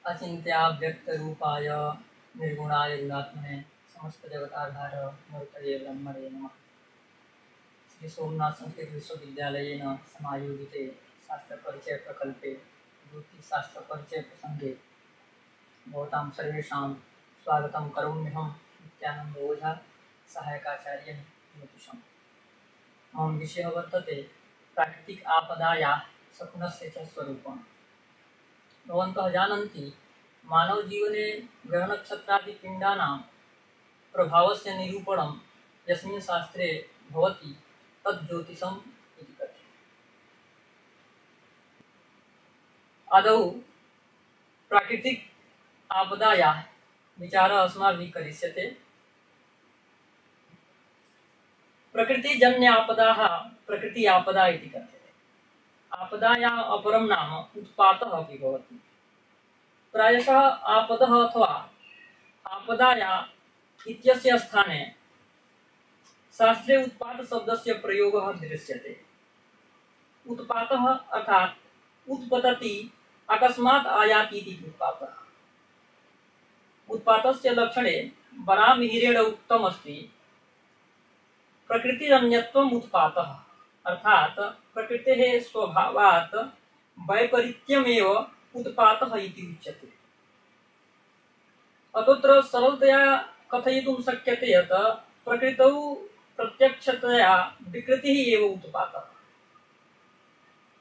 अचिन्त्याव्यक्तरूपाय निर्गुणाय गुणात्मने समस्तजगताधार मूर्तये ब्रह्मणे नमः। श्री सोमनाथ संस्कृत विश्वविद्यालयेन समायोजिते शास्त्रपरिचय प्रकल्पे ज्योतिषशास्त्रपरिचय प्रसंगे भवतां सर्वेषां स्वागतं करोम्यहं नित्यानन्द ओझा सहायकाचार्यः ज्योतिषम्। मम विषयः वर्तते प्राकृतिक आपदायाः शकुनस्य च स्वरूपम्। भवन्तः जानन्ति मानवजीवने ग्रहनक्षत्रादिपिण्डानां प्रभावस्य निरूपणं यस्मिन् शास्त्रे भवति तद् ज्योतिषम् इति कथ्यते। आदौ प्राकृतिक आपदायाः विचारः अस्माभिः करिष्यते। प्रकृतिजन्य आपदाः प्रकृति आपदा इति कथ्यते। आपदायाः अपरं नाम उत्पातः अपि भवति। प्रायशः आपदः अथवा आपदाया इत्यस्य स्थाने शास्त्रे उत्पात शब्दस्य प्रयोगः दृश्यते। उत्पातः अर्थात् उत्पतति अकस्मात् आयाति इति उत्पातः। उत्पातस्य लक्षणे वराहमिहिरेण उक्तमस्ति प्रकृतिरन्यत्वम् उत्पातः, अर्थात् प्रकृतेः स्वभावात् वैपरीत्यमेव उत्पातः इति उच्यते। अतोऽत्र सरलतया कथयितुं शक्यते यत् प्रकृतौ प्रत्यक्षतया विकृतिः एव उत्पातः।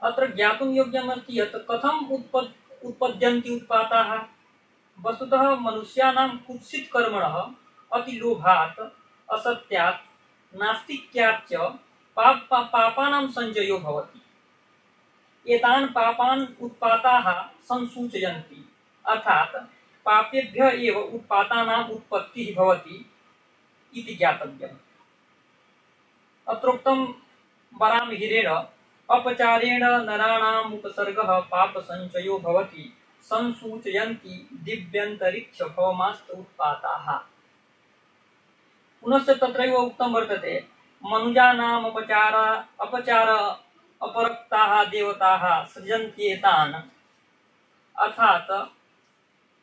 अत्र ज्ञातुं योग्यमस्ति यत् कथम् उत्पद्यन्ति उत्पाताः। वस्तुतः मनुष्याणां कुत्सित कर्मणः अतिलोभात्, असत्यात्, नास्तिक्यात् च पापानां संजयो भवति। एतान् पापान् उत्पाताः संसूचयन्ति, अर्थात् पापेभ्यः एव उत्पातानाम् उत्पत्तिः भवति इति ज्ञातव्यम्। अत्रोक्तं वराहमिहिरेण अपचारेण नराणाम् उपसर्गः पापसञ्चयो भवति संसूचयन्ति दिव्यन्तरिक्ष भौमास्त उत्पाताः। पुनश्च तत्रैव उक्तं वर्तते मनुजानाम् अपचार अपरक्ताः देवताः सृजन्त्येतान्, अर्थात्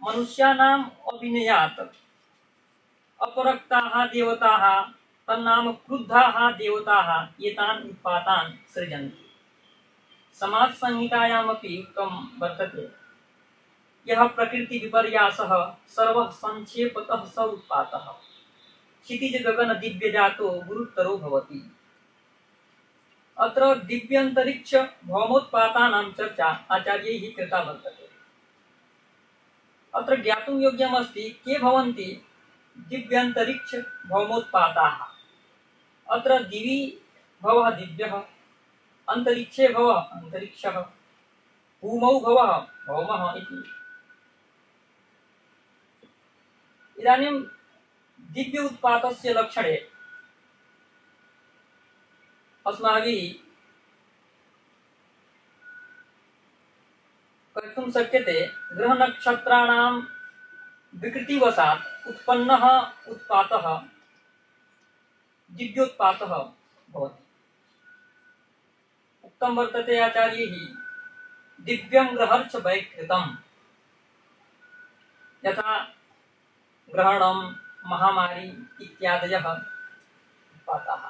मनुष्याणाम् अभिनयात् अपरक्ताः देवताः तन्नाम क्रुद्धाः देवताः एतान् उत्पातान् सृजन्ति। समाज संहितायामपि उक्तं वर्तते यः प्रकृति विपर्यासः सर्वः संक्षेपतः स उत्पातः क्षितिज गगन दिव्य जातो गुरुत्तरो भवति। अत्र दिव्यन्तरिक्ष भौमोत्पातानां चर्चा आचार्यैः कृता वर्तते। अत्र ज्ञातुं योग्यमस्ति के भवन्ति दिव्यन्तरिक्ष भौमोत्पाताः। अत्र दिवि भवः दिव्यः, अंतरिक्षे भवः अंतरिक्षः, भूमौ भवः भौमः इति। इदानीं दिव्य उत्पातस्य लक्षणे अस्माभिः कर्तुं शक्यते ग्रहनक्षत्राणां विकृतिवशात् उत्पन्नः उत्पातः दिव्योत्पातः भवति। उक्तं वर्तते आचार्यैः दिव्यं ग्रहर्च वैकृतम्। यथा ग्रहणं, महामारी इत्यादयः उत्पाताः।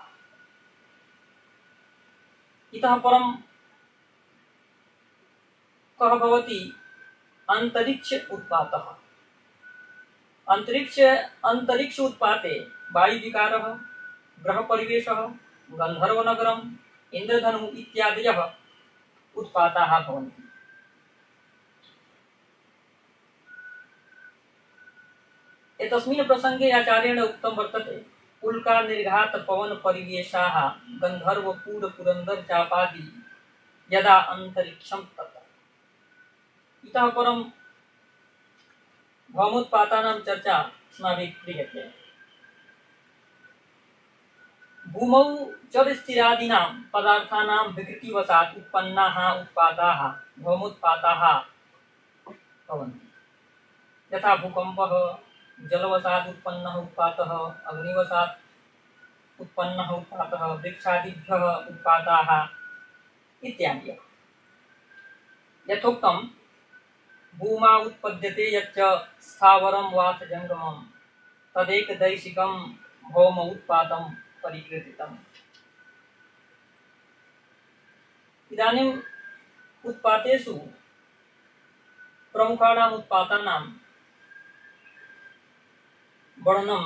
इतः परं कः भवति अंतरिक्ष उत्पातः। अंतरिक्ष उत्पाते वायुविकारः, ग्रह परिवेशः, गंधर्वनगरम्, इंद्रधनु इत्यादयः उत्पाताः भवन्ति। एतस्मिन् प्रसंगे आचार्येण उक्तं वर्तते उल्का निर्घात पवन परिवेशाः गंधर्व पूर पुरंदर चापादि यदा अंतरिक्षं तथा। इतः परं भौमोत्पातानां चर्चा अस्माभिः क्रियते। भूमौ जलस्थिरादीनां पदार्थानां विकृतिवशात् उत्पन्नाः उत्पाताः भौमोत्पाताः भवन्ति। यथा भूकंपः जलवशात् उत्पन्नः उत्पातः, अग्निवशात् उत्पन्नः उत्पातः, वृक्षादिभ्यः उत्पाताः इत्यादि। यथोक्तं भूमा उत्पद्यते यच्च स्थावरं वात जंगमं तदेकदैशिकं भौम उत्पातं परिकीर्तितम्। इदानीम् उत्पातेषु प्रमुखाणाम् उत्पातानां वर्णनं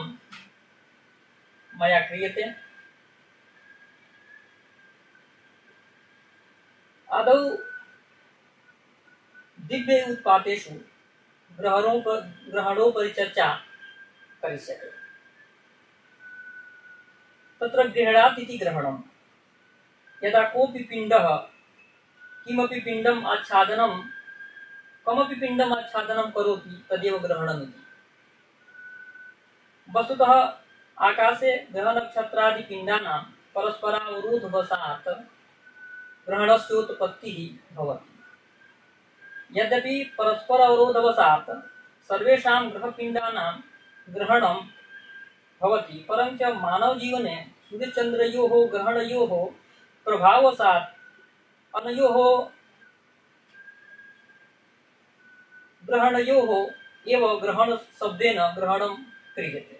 मया क्रियते। आदौ दिव्य उत्पातेषु ग्रहणोपरि चर्चा करिष्यते। तत्र गृह्णात् इति ग्रहणम्। यदा कोऽपि पिण्डः किमपि पिण्डम् आच्छादनं कमपि पिण्डम् आच्छादनं करोति तदेव ग्रहणमिति। वस्तुतः आकाशे ग्रहनक्षत्रादिपिण्डानां परस्परावरोधवशात् ग्रहणस्योत्पत्तिः भवति। यद्यपि परस्पर अवरोधवशात् सर्वेषां ग्रहपिण्डानां ग्रहणं भवति, परञ्च मानवजीवने सूर्यचन्द्रयोः ग्रहणयोः प्रभाववशात् अनयोः ग्रहणयोः एव ग्रहणशब्देन ग्रहणं क्रियते।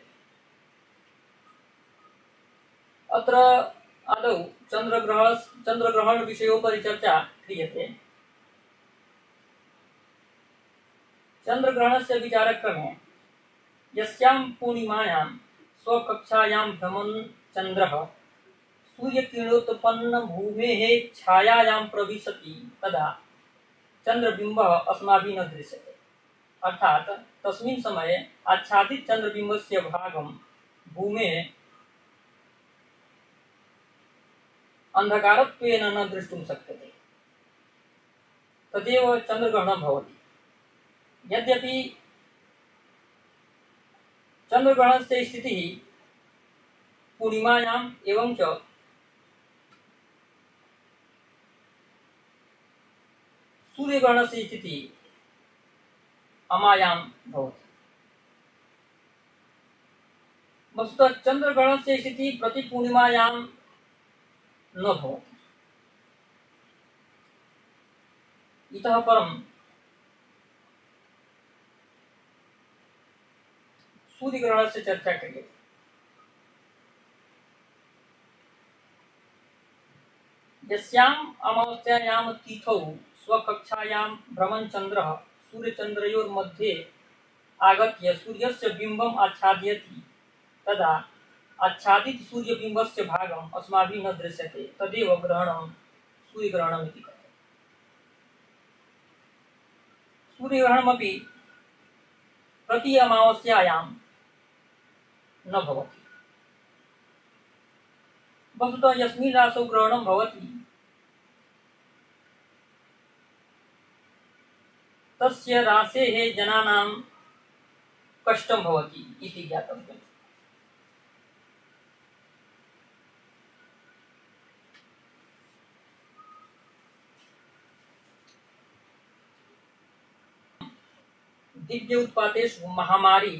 अत्र आदौ चन्द्रग्रहण विषयोपरि चर्चा क्रियते। चन्द्रग्रहणस्य विचारक्रमे यस्यां पूर्णिमायां स्वकक्षायां भ्रमन् चन्द्रः सूर्यकिरणोत्पन्न भूमेः छायायां प्रविशति तदा चन्द्रबिम्बः अस्माभिः न दृश्यते। अर्थात् तस्मिन् समये आच्छादित चन्द्रबिम्बस्य भागं भूमेः अंधकारत्वेन न द्रष्टुं शक्यते। तदेव चन्द्रग्रहणं भवति। यद्यपि चन्द्रग्रहणस्य स्थितिः पूर्णिमायाम् एवं च सूर्यग्रहणस्य स्थितिः अमायां भवति। वस्तुतः चन्द्रग्रहणस्य स्थितिः प्रतिपूर्णिमायां न भवति। इतः परं सूर्यग्रहणस्य चर्चा क्रियते। यस्याम् अमावास्यायां तिथौ स्वकक्षायां भ्रमन् चन्द्रः सूर्यचन्द्रयोर्मध्ये आगत्य सूर्यस्य बिम्बम् आच्छादयति तदा आच्छादित सूर्यबिम्बस्य भागम् अस्माभिः न दृश्यते। तदेव ग्रहणं सूर्यग्रहणम् इति कथ्यते। सूर्यग्रहणमपि प्रति अमावास्यायां न भवति। वस्तुतः यस्मिन् राशौ ग्रहणं भवति तस्य राशेः जनानां कष्टं भवति इति ज्ञातव्यम्। दिव्य उत्पातेषु महामारी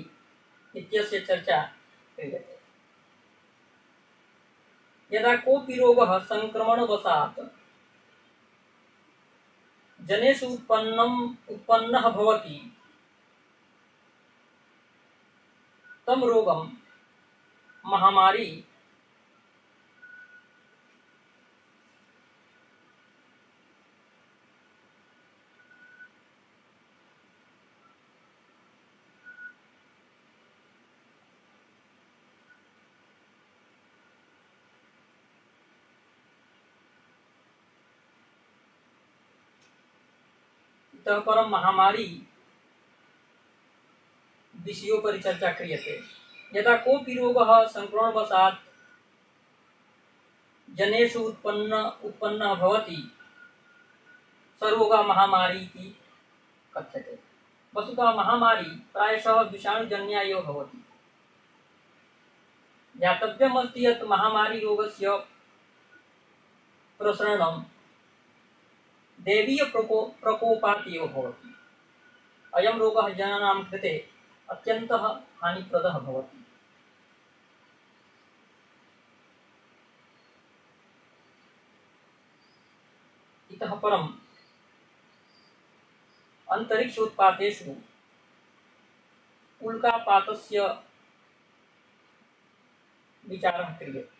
इत्यस्य चर्चा क्रियते। यदा कोऽपि रोगः संक्रमणवशात् जनेषु उत्पन्नः भवति तं रोगं महामारी इतः परं महामारी विषयोपरि चर्चा क्रियते। यदा कोऽपि रोगः संक्रमणवशात् जनेषु उत्पन्नः भवति स रोगः महामारी इति कथ्यते। वस्तुतः महामारी प्रायशः विषाणुजन्या एव भवति। ज्ञातव्यमस्ति यत् महामारी रोगस्य प्रसरणं दैवीय प्रकोपात् एव भवति। अयं रोगः जनानां कृते अत्यन्तः हानिप्रदः भवति। इतः परं अंतरिक्ष उत्पातेषु उल्कापातस्य विचारः क्रियते।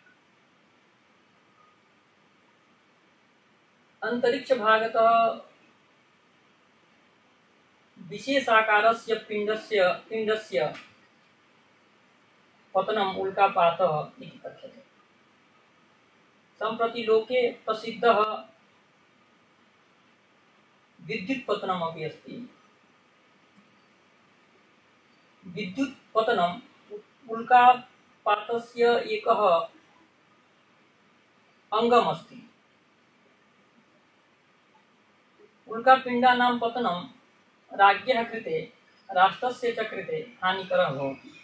अंतरिक्ष भागतः विशेषाकारस्य पिण्डस्य पतनम् उल्कापातः इति कथ्यते। सम्प्रति लोके प्रसिद्धः विद्युत्पतनमपि अस्ति। विद्युत्पतनम् उल्कापातस्य एकः अङ्गमस्ति। उल्कापिण्डानां पतनं राज्ञः कृते राष्ट्रस्य च कृते हानिकरः भवति।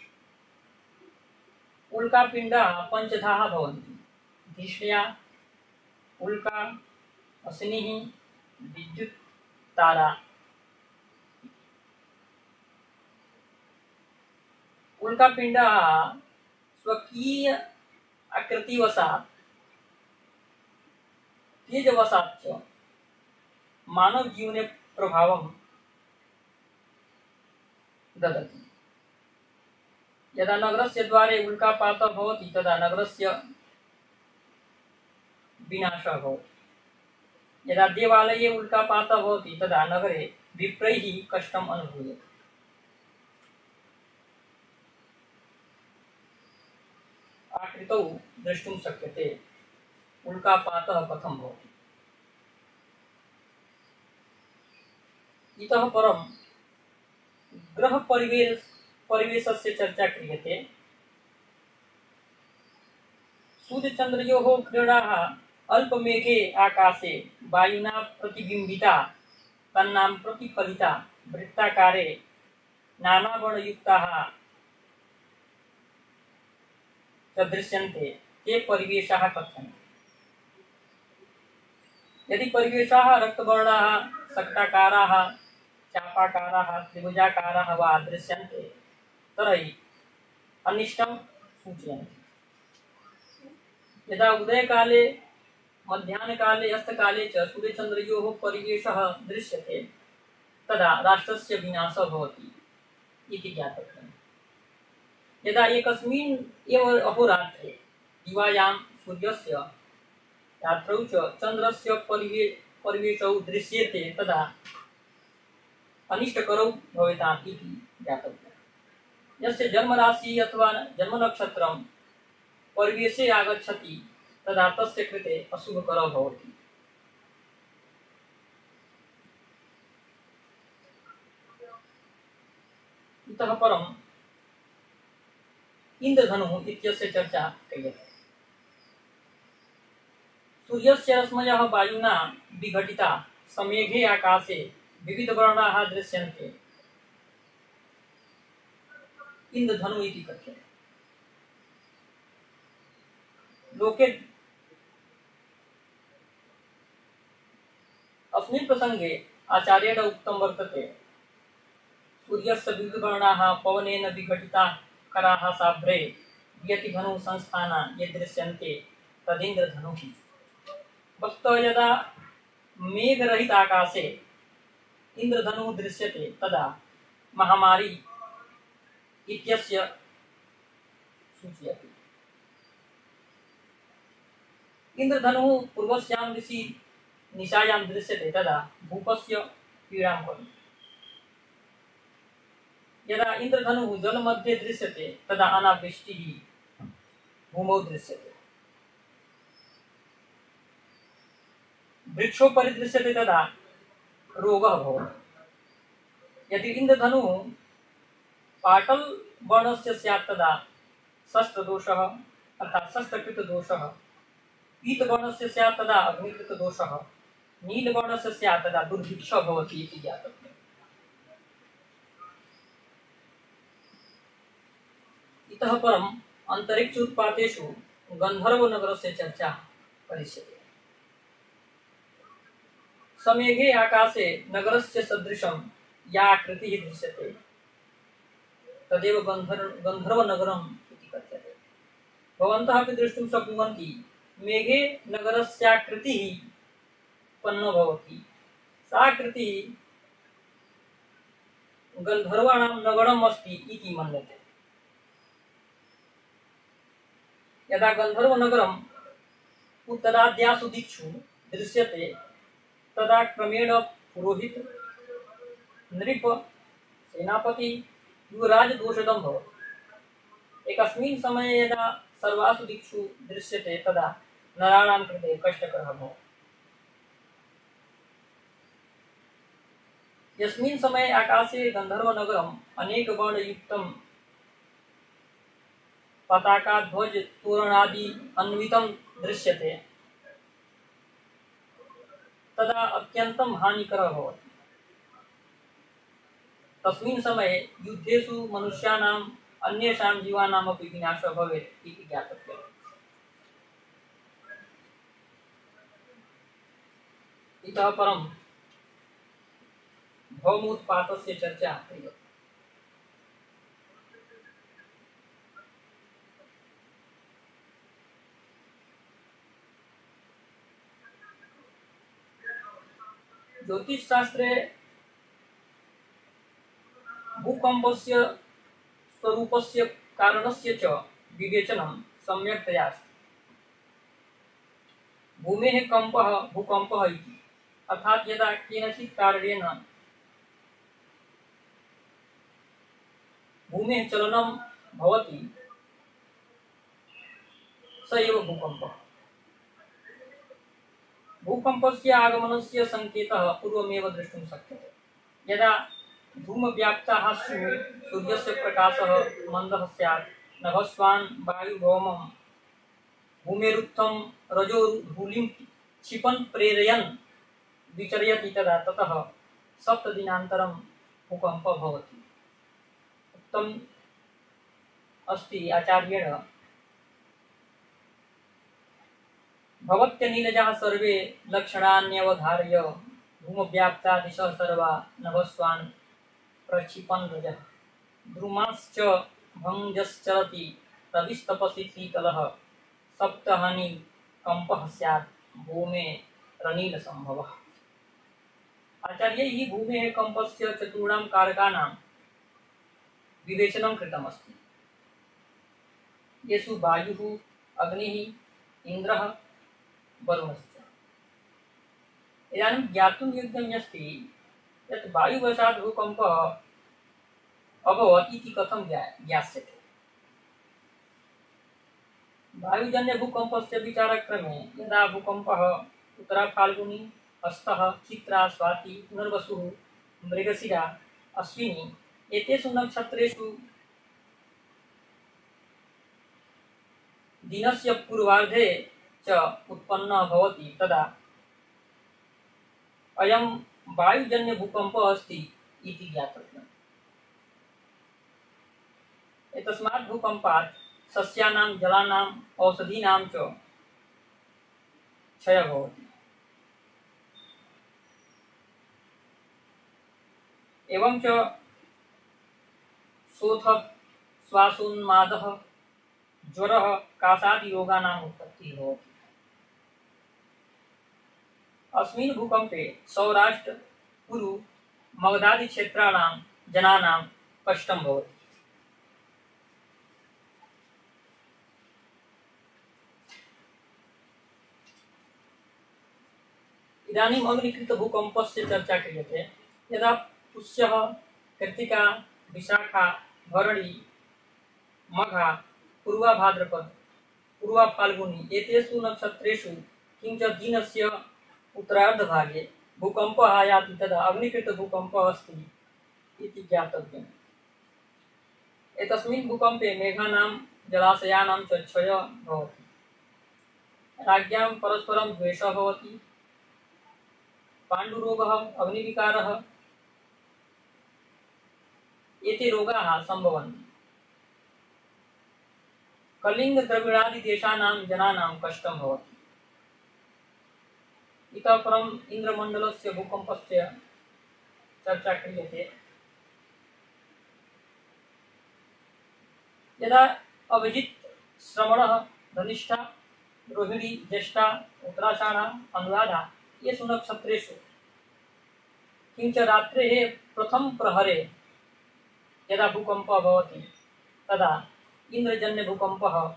उल्कापिण्डाः पञ्चधाः भवन्ति। धिष्ण्या, उल्का, अग्निः, विद्युत्, तारा। उल्कापिण्डाः स्वकीय आकृतिवशात् तेजवशात् च मानवजीवने प्रभावं ददति। यदा नगरस्य द्वारे उल्कापातः भवति तदा नगरस्य विनाशः भवति। यदा देवालये उल्कापातः भवति तदा नगरे विप्रैः कष्टम् अनुभूयते। आकृतौ द्रष्टुं शक्यते उल्कापातः कथं भवति। इतः परं ग्रह परिवेशस्य चर्चा क्रियते। सूर्यचन्द्रयोः क्रीडाः अल्पमेघे आकाशे वायुना प्रतिबिम्बिता तन्नां प्रतिफलिता वृत्ताकारे नानावर्णयुक्ताः च दृश्यन्ते ते परिवेशाः कथ्यन्ते। यदि परिवेशाः रक्तवर्णाः, सक्ताकाराः, चापाकाराः, त्रिभुजाकाराः वा दृश्यन्ते तर्हि अनिष्टं सूचयन्ति। यदा उदयकाले, मध्याह्नकाले, अस्तकाले च सूर्यचन्द्रयोः परिवेशः दृश्यते तदा राष्ट्रस्य विनाशः भवति इति ज्ञातव्यम्। यदा एकस्मिन् एव अहोरात्रे दिवायां सूर्यस्य रात्रौ च चन्द्रस्य परिवेशौ दृश्यते तदा अनिष्टकरौ भवेताम् इति ज्ञातव्यम्। यस्य जन्मराशि अथवा जन्मनक्षत्रं परिवेशे आगच्छति तदा तस्य कृते अशुभकरः भवति। इतः परम् इन्द्रधनुः इत्यस्य चर्चा क्रियते। सूर्यस्य रश्मयः वायुना विघटिता समेघे आकाशे विविधवर्णाः दृश्यन्ते इन्द्रधनुः इति कथ्यते। लोके अस्मिन् प्रसंगे आचार्येण उक्तं वर्तते सूर्यस्य विविधवर्णाः पवनेन विघटिताः कराः साभ्रे यति धनुः संस्थाना ये दृश्यन्ते तदिन्द्रधनुः। वस्तुतः यदा मेघरहित आकाशे इंद्रधनुः दृश्यते तदा महामारी इत्यस्य सूचयति। इंद्रधनुः पूर्वस्यां दिशि निशायां दृश्यते तदा भूपस्य पीडां करोति। यदा इंद्रधनुः जलमध्ये दृश्यते तदा अनावृष्टिः भूमौ दृश्यते। वृक्षोपरि दृश्यते तदा रोगः भवति। यदि इंद्रधनुः पाटल वर्णस्य स्यात् तदा शस्त्रदोषः अर्थात् शस्त्रकृतदोषः, पीतवर्णस्य स्यात् तदा अग्निकृतदोषः, नीलवर्णस्य स्यात् तदा दुर्भिक्षः भवति इति ज्ञातव्यम्। इतः परम् अंतरिक्ष उत्पातेषु गन्धर्वनगरस्य चर्चा करिष्यते। समेघे आकाशे नगरस्य सदृशं या आकृतिः दृश्यते तदेव गन्धर्वनगरम् इति कथ्यते। भवन्तः अपि द्रष्टुं शक्नुवन्ति मेघे नगरस्याकृतिः उत्पन्ना भवति। सा आकृतिः गन्धर्वाणां नगरम् अस्ति इति मन्यते। यदा गन्धर्वनगरम् उत्तराद्यासु दिक्षु दृश्यते तदा क्रमेण पुरोहित, नृप, सेनापति, युवराज दोषदं भवति। एकस्मिन् समये यदा सर्वासु दिक्षु दृश्यते तदा नराणां कृते कष्टकरः भवति। यस्मिन् समये आकाशे गन्धर्वनगरम् अनेकवर्णयुक्तं पताका ध्वज तोरणादि अन्वितं दृश्यते तदा अत्यन्तं हानिकरः भवति। तस्मिन् समये युद्धेषु मनुष्याणाम् अन्येषां जीवानामपि विनाशः भवेत् इति ज्ञातव्यम्। इतः परं भौमोत्पातस्य चर्चा क्रियते। ज्योतिषशास्त्रे भूकंपस्य स्वरूपस्य कारणस्य च विवेचनं सम्यक्तया अस्ति। भूमेः कंपः भूकंपः इति, अर्थात् यदा केनचित् कारणेन भूमेः चलनं भवति स एव भूकंपः। भूकंपस्य आगमनस्य संकेतः पूर्वमेव द्रष्टुं शक्यते। यदा धूमव्याप्ताः स्युः, सूर्यस्य प्रकाशः मन्दः स्यात्, नभस्वान् वायुभौमं भूमेरुत्थं रजोधूलिं क्षिपन् प्रेरयन् विचर्यति तदा ततः 7 दिनान्तरं भूकंपः भवति। उक्तम् अस्ति आचार्येण, भवत्यनिलजाः सर्वे लक्षणान्यवधार्य धूमव्याप्ता दिशः सर्वा नभस्वान् प्रक्षिपन् रजः द्रुमाश्च भंजश्चरति रविस्तपसि शीतलः सप्तहानि कंपः स्यात् भूमे रनील संभवः। आचार्यैः भूमेः कंपस्य चतुर्णां कारकाणां विवेचनं कृतमस्ति। येषु वायुः, अग्निः, इन्द्रः, वरुणश्च। इदानीं ज्ञातुं योग्यम् अस्ति यत् वायुवशात् भूकंपः अभवत् इति कथं ज्ञास्यते। वायुजन्य भूकंपस्य विचारक्रमे यदा भूकंपः उत्तरा फाल्गुनी, हस्तः, चित्रा, स्वाति, पुनर्वसुः, मृगशिरा, अश्विनी एतेषु नक्षत्रेषु दिनस्य पूर्वार्धे च उत्पन्नः भवति तदा अयं वायुजन्य भूकंपः अस्ति इति ज्ञातव्यम्। एतस्मात् भूकंपात् सस्यानां, जलानां, औषधीनां च क्षयः भवति। एवं च शोथः, श्वासोन्मादः, ज्वरः, काशादि रोगाणाम् उत्पत्तिः भवति। अस्मिन् भूकंपे सौराष्ट्र, कुरु, मगधादि क्षेत्राणां जनानां कष्टं भवति। इदानीम् अग्निकृत भूकंपस्य चर्चा क्रियते। यदा पुष्यः, कृत्तिका, विशाखा, भरणी, मघा, पूर्वा भाद्रपद, पूर्वा फाल्गुनी एतेषु नक्षत्रेषु किंच दिनस्य उत्तरार्धभागे भूकंपः आयाति तदा अग्निकृत भूकंपः अस्ति इति ज्ञातव्यम्। एतस्मिन् भूकंपे मेघानां, जलाशयानां च क्षयः भवति। राज्ञां परस्परं द्वेषः भवति। पाण्डुरोगः, अग्निविकारः एते रोगाः सम्भवन्ति। कलिंग, द्रविडादि देशानां जनानां कष्टं भवति। इतः परम् इंद्रमण्डलस्य भूकंपस्य चर्चा क्रियते। यदा अभिजित्, श्रवणः, धनिष्ठा, रोहिणी, ज्येष्ठा, उत्तराषाढ़ा, अनुराधा येषु नक्षत्रेषु किंच रात्रेः प्रथम प्रहरे यदा भूकंपः भवति तदा इन्द्रजन्यभूकंपः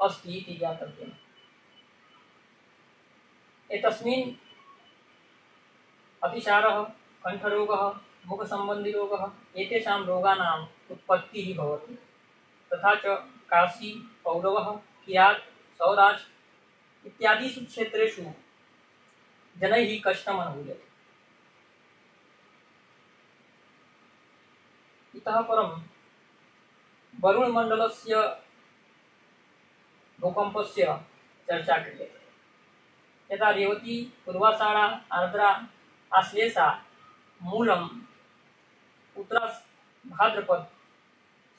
अस्ति इति ज्ञातव्यम्। एतस्मिन् अतिसारः, कण्ठरोगः, मुखसम्बन्धिरोगः एतेषां रोगाणाम् उत्पत्तिः भवति। तथा च काशी, पौरवः, किरात, सौराष्ट्र इत्यादिषु क्षेत्रेषु जनैः कष्टम् अनुभूयते। इतः परं वरुणमण्डलस्य भूकम्पस्य चर्चा क्रियते। यदा रेवती, पूर्वाषाढ़ा, आर्द्रा, आश्लेषा, मूलम, उत्तरा, भाद्रपद,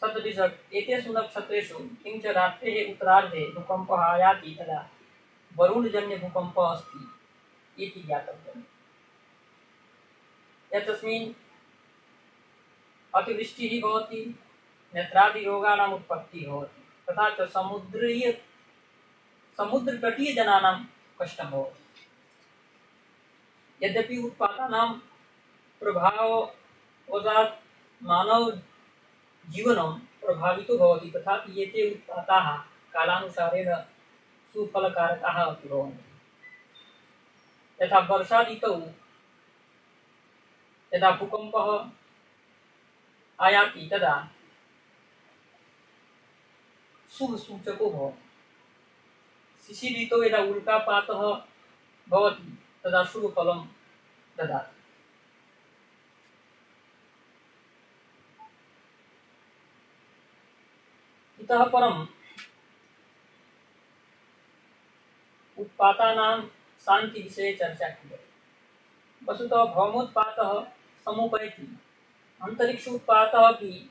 शतभिषक एतेषु नक्षत्रेषु किंच रात्रेः उत्तरार्धे भूकम्पः आयाति तदा वरुणजन्यभूकम्पः अस्ति इति ज्ञातव्यम्। यतस्मिन् अतिवृष्टिः भवति, नेत्रादिरोगाणाम् उत्पत्तिः भवति, तथा च समुद्रतटीयजनानां कष्टं भवति। यद्यपि उत्पातानां प्रभाववशात् मानव जीवनं प्रभावितो भवति, तथापि एते उत्पाताः कालानुसारेण सुफलकारकाः अपि भवन्ति। यथा वर्षा ऋतौ यदा भूकम्पः आयाति तदा शुभसूचको भवति। शिशिर ऋतौ यदा उल्कापातः भवति तदा शुभफलं ददाति। इतः परम् उत्पातानां शांति विषये चर्चा क्रियते। वस्तुतः भौमोत्पातः समुपैति, अंतरिक्ष उत्पातः अपि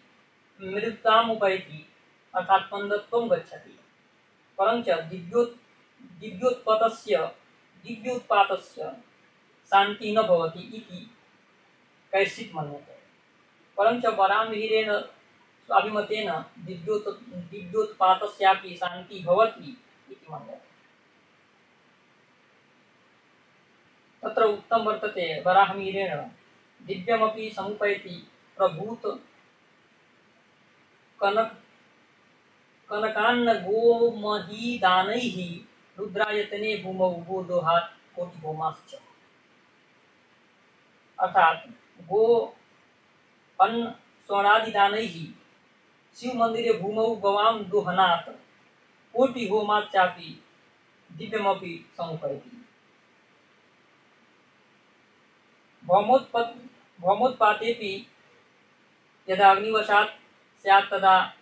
मृत्युताम् उपैति, अर्थात् मंदत्वं गच्छति। परञ्च दिव्योत्पातस्य शान्तिः न भवति इति कैश्चित् मन्यते। परञ्च वराहमिहिरेण स्वाभिमतेन दिव्योत्पातस्यापि शान्तिः भवति इति मन्यते। तत्र उक्तं वर्तते वराहमिहिरेण दिव्यमपि समुपैति प्रभूत कनकान्न गोमहीदानैः रुद्रायतने भूमौ गोदोहात् कोटिभौमाश्च। अर्थात गो अन्न स्वर्णादिदानैः शिव मंदिरे भूमौ गवां दोहनात् कोटि होमाच्चापि दिव्यमपि समुपैति। भौमोत्पातेपि यदा अग्निवशात् स्यात् तदा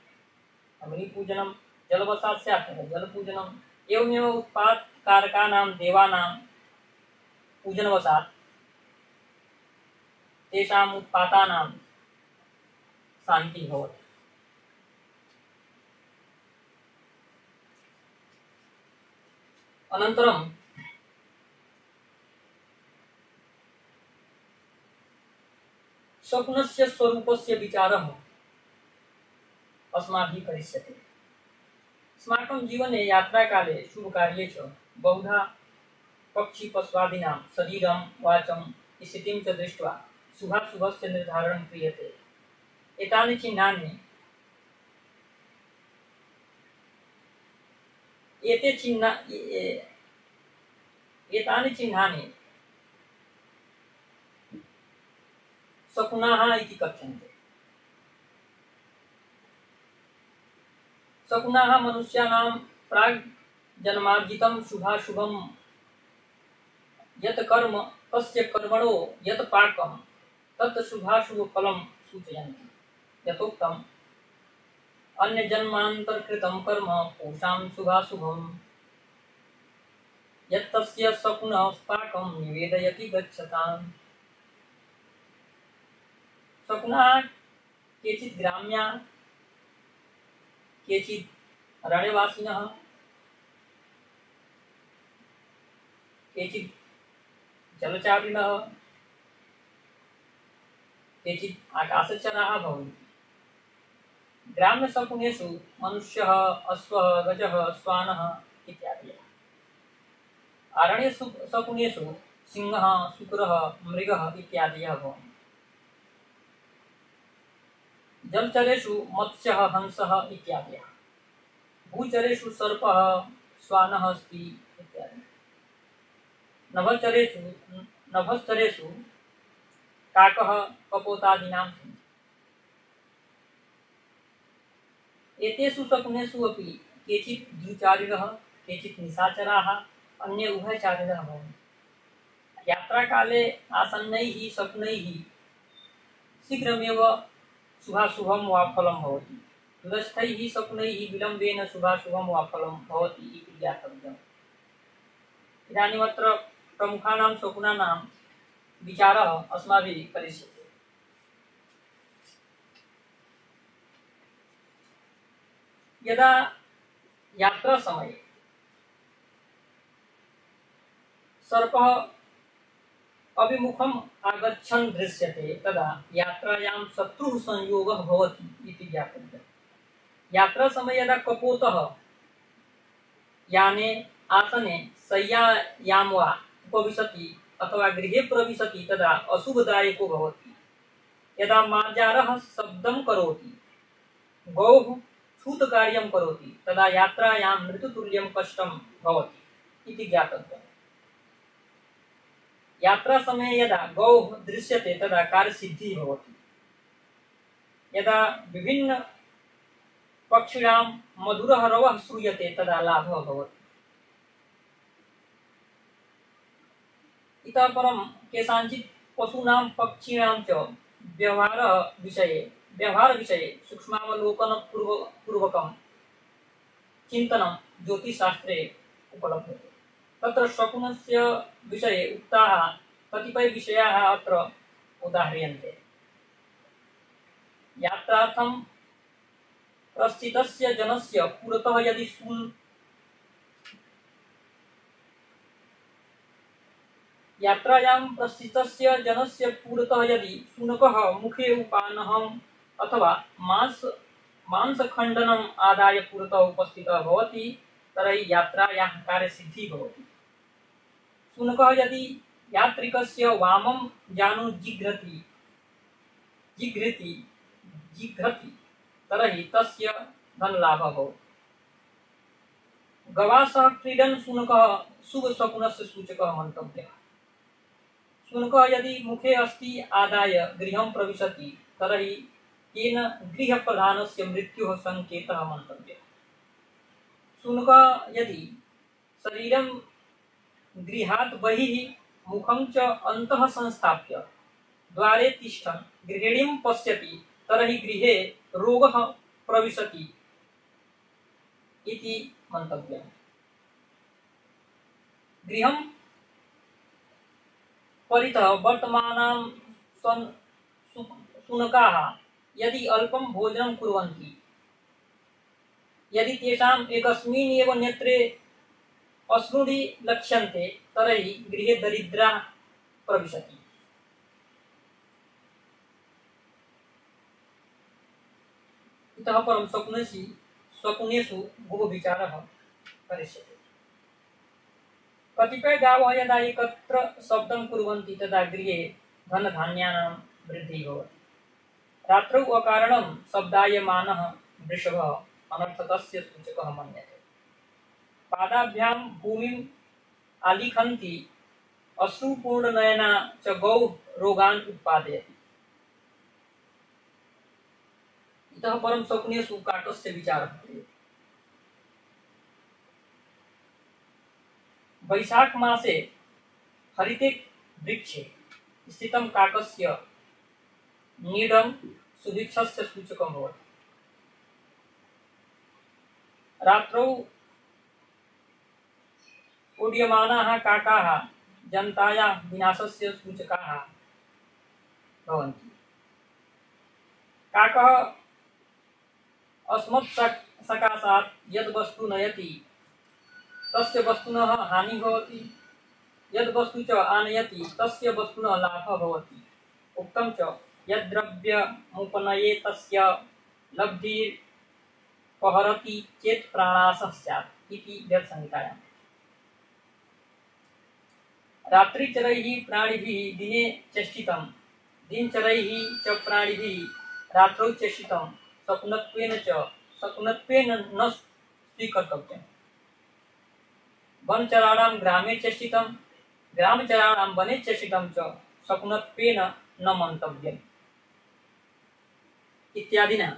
अग्निपूजनं, जलवशात् स्यात् तदा जलपूजनम्। एवमेव उत्पादकारकानां देवानां पूजनवशात् तेषाम् उत्पातानां शान्तिः भवति। अनन्तरं स्वप्नस्य स्वरूपस्य विचारः अस्माभिः करिष्यते। अस्माकं जीवने यात्राकाले शुभकार्ये च बहुधा पक्षिपशुआदीनां शरीरं वाचं स्थितिं च दृष्ट्वा शुभाशुभस्य निर्धारणं क्रियते। एतानि चिह्नानि शकुनाः इति कथ्यन्ते। शकुनाः मनुष्याणां प्राग् जन्मार्जितं शुभाशुभं यत् कर्म तस्य कर्मणो यत् पाकं तत् शुभाशुभफलं सूचयन्ति। यथोक्तम् अन्यजन्मान्तरकृतं कर्म पूषां शुभाशुभं यत्तस्य शकुनः पाकं निवेदयति गच्छताम्। शकुनाः केचित् ग्राम्या, केचित् अरण्यवासिनः, केचित् जलचारिणः, केचित् आकाशचराः भवन्ति। ग्राम्यशकुनेषु मनुष्यः, अश्वः, गजः, श्वानः इत्यादयः। अरण्यशकुनेषु सिंहः, शुक्रः, मृगः इत्यादयः भवन्ति। जलचरेषु मत्स्यः हंसः इत्यादयः, भूचरेषु सर्पः श्वानः अस्ति इत्यादि, नभश्चरेषु नभश्चरेषु काकः कपोतादीनां सन्ति। एतेषु शकुनेषु अपि केचित् द्विचारिणः, केचित् निशाचराः, अन्ये उभयचारिणः भवन्ति। यात्राकाले आसन्नैः शकुनैः शीघ्रमेव शुभाशुभं वा फलं भवति, दूरस्थैः शकुनैः विलम्बेन शुभाशुभं वा फलं भवति इति ज्ञातव्यम्। इदानीमत्र प्रमुखानां शकुनानां विचारः अस्माभिः करिष्यते। यदा यात्रा समये सर्पः अभिमुखम् आगच्छन् दृश्यते तदा यात्रायां शत्रुः संयोगः भवति इति ज्ञातव्यम्। यात्रा समये यदा कपोतः याने आसने शय्यायां वा उपविशति अथवा गृहे प्रविशति तदा अशुभदायको भवति। यदा मार्जारः शब्दं करोति, गौः छूतकार्यं करोति तदा यात्रायां मृत्युतुल्यं कष्टं भवति इति ज्ञातव्यम्। यात्रा समये यदा गौः दृश्यते तदा कार्यसिद्धिः भवति। यदा विभिन्न पक्षिणां मधुरः रवः श्रूयते तदा लाभः भवति। इतः परं केषाञ्चित् पशूनां पक्षिणां च व्यवहारविषये सूक्ष्मावलोकनपूर्वकं चिन्तनं ज्योतिषशास्त्रे उपलभ्यते। तत्र शकुनस्य विषये उक्ताः कतिपयविषयाः अत्र उदाह्रियन्ते। यात्रार्थं प्रस्थितस्य जनस्य पुरतः यदि शुनकः मुखे उपानहम् अथवा मांसखण्डनम् आदाय पुरतः उपस्थितः भवति तर्हि यात्रायाः कार्यसिद्धिः भवति। शुनकः यदि यात्रिकस्य वामं जानु जिघ्रति तर्हि तस्य धनलाभः भवति। गवा सह क्रीडन् शुनकः शुभशकुनस्य सूचकः मन्तव्यः। शुनकः यदि मुखे अस्ति आदाय गृहं प्रविशति तर्हि येन गृहप्रधानस्य मृत्युः संकेतः मन्तव्यः। शुनकः यदि शरीरं गृहात् बहिः मुखं च अन्तः संस्थाप्य द्वारे तिष्ठन् गृहिणीं पश्यति तर्हि गृहे रोगः प्रविशति इति मन्तव्यम्। गृहं परितः वर्तमानां शुनकाः यदि अल्पं भोजनं कुर्वन्ति, यदि तेषाम् एकस्मिन् एव नेत्रे अश्रूणि लक्ष्यन्ते तर्हि गृहे दरिद्रः प्रविशति। इतः परं शकुनेषु गुहविचारः करिष्यते। कतिपय गावः यदा एकत्र शब्दं कुर्वन्ति तदा गृहे धनधान्यानां वृद्धिः भवति। रात्रौ अकारणं शब्दायमानः वृषभः अनर्थकस्य सूचकः मन्यते। पादाभ्यां भूमिम् आलिखन्ति अश्रुपूर्णनयना च गौः रोगान् उत्पादयति। इतः परं शकुनेषु काकस्य विचारः क्रियते। वैशाख मासे हरिते वृक्षे स्थितं काकस्य नीडं सुभिक्षस्य सूचकं भवति। रात्रौ उड्यमानाः काकाः जनतायाः विनाशस्य सूचकाः भवन्ति। काकः अस्मत्सकाशात् यद् वस्तु नयति तस्य वस्तुनः हानिः भवति, यद् वस्तु च आनयति तस्य वस्तुनः लाभः भवति। उक्तं च यद्द्रव्यमुपनयेत् तस्य लब्धिर्पहरति चेत् प्राणासः स्यात् इति वेदसंहितायाम्। रात्रिचरैः प्राणिभिः दिने चेष्टितं, दिनचरैः च प्राणिभिः रात्रौ चेष्टितं शकुनत्वेन च शकुनत्वेन न स्वीकर्तव्यम्। वनचराणां ग्रामे चेष्टितं ग्रामचराणां वने चेष्टितं च शकुनत्वेन न मन्तव्यम् इत्यादिना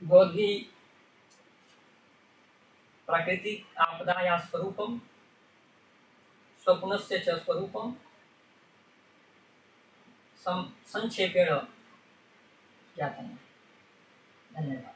भवद्भिः प्राकृतिक आपदायाः स्वरूपं शकुनस्य च स्वरूपं संक्षेपेण ज्ञातम्। धन्यवादः।